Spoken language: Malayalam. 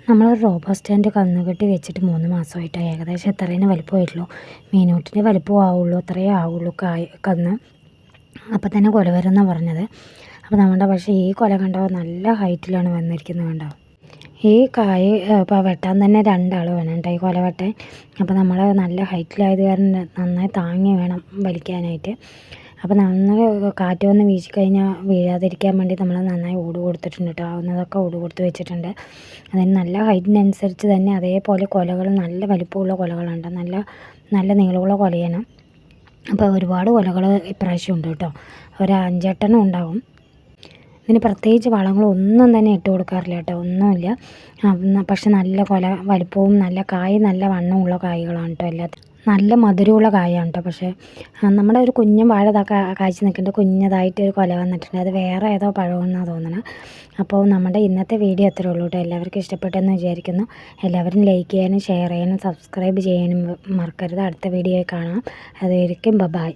നമ്മൾ റോബസ്റ്റാൻ്റെ കന്നുകുട്ടി വെച്ചിട്ട് 3 മാസമായിട്ട് ഏകദേശം ഇത്രയും വലിപ്പമായിട്ടുള്ളൂ. മീനൂട്ടിൻ്റെ വലിപ്പം ആവുള്ളൂ, അത്രയേ ആവുള്ളൂ കന്ന്. അപ്പം തന്നെ കുല വരുമെന്നാണ് പറഞ്ഞത്. അപ്പോൾ നമ്മുടെ പക്ഷേ ഈ കുല കണ്ടോ നല്ല ഹൈറ്റിലാണ് വന്നിരിക്കുന്നത് കണ്ടോ. ഈ കായ് ഇപ്പോൾ വെട്ടാൻ തന്നെ 2 ആൾ വേണം കേട്ടോ ഈ കുല വെട്ടാൻ. അപ്പോൾ നമ്മൾ നല്ല ഹൈറ്റിലായത് കാരണം നന്നായി താങ്ങി വേണം വലിക്കാനായിട്ട്. അപ്പോൾ നന്നായി കാറ്റ് വന്ന് വീശിക്കഴിഞ്ഞാൽ വീഴാതിരിക്കാൻ വേണ്ടി നമ്മൾ നന്നായി ഓട് കൊടുത്തിട്ടുണ്ട് കേട്ടോ. ആവുന്നതൊക്കെ ഓട് കൊടുത്ത് വെച്ചിട്ടുണ്ട്. അതിന് നല്ല ഹൈറ്റിനനുസരിച്ച് തന്നെ അതേപോലെ കുലകൾ നല്ല വലിപ്പമുള്ള കുലകളുണ്ട്, നല്ല നല്ല നീളമുള്ള കുലയാണ്. അപ്പോൾ ഒരുപാട് കുലകൾ ഇപ്രാവശ്യം ഉണ്ട് കേട്ടോ, ഒരു 5-8 ഉണ്ടാവും. ഇതിന് പ്രത്യേകിച്ച് വളങ്ങളൊന്നും തന്നെ ഇട്ട് കൊടുക്കാറില്ല കേട്ടോ, ഒന്നുമില്ല. പക്ഷെ നല്ല കുല വലിപ്പവും നല്ല കായ് നല്ല വണ്ണമുള്ള കായ്കളാണ് കേട്ടോ എല്ലാത്തിനും. നല്ല മധുരമുള്ള കായാണ് കേട്ടോ. പക്ഷേ നമ്മുടെ ഒരു കുഞ്ഞൻ വാഴ കായ്ച്ച് നിൽക്കേണ്ട കുഞ്ഞതായിട്ട് ഒരു കുല വന്നിട്ടുണ്ട്. അത് വേറെ ഏതോ പഴമെന്നാണ് തോന്നുന്നത്. അപ്പോൾ നമ്മുടെ ഇന്നത്തെ വീഡിയോ അത്രേ ഉള്ളൂ കേട്ടോ. എല്ലാവർക്കും ഇഷ്ടപ്പെട്ടെന്ന് വിചാരിക്കുന്നു. എല്ലാവരും ലൈക്ക് ചെയ്യാനും ഷെയർ ചെയ്യാനും സബ്സ്ക്രൈബ് ചെയ്യാനും മറക്കരുത്. അടുത്ത വീഡിയോയിൽ കാണാം. അതുവരെയും ബൈ.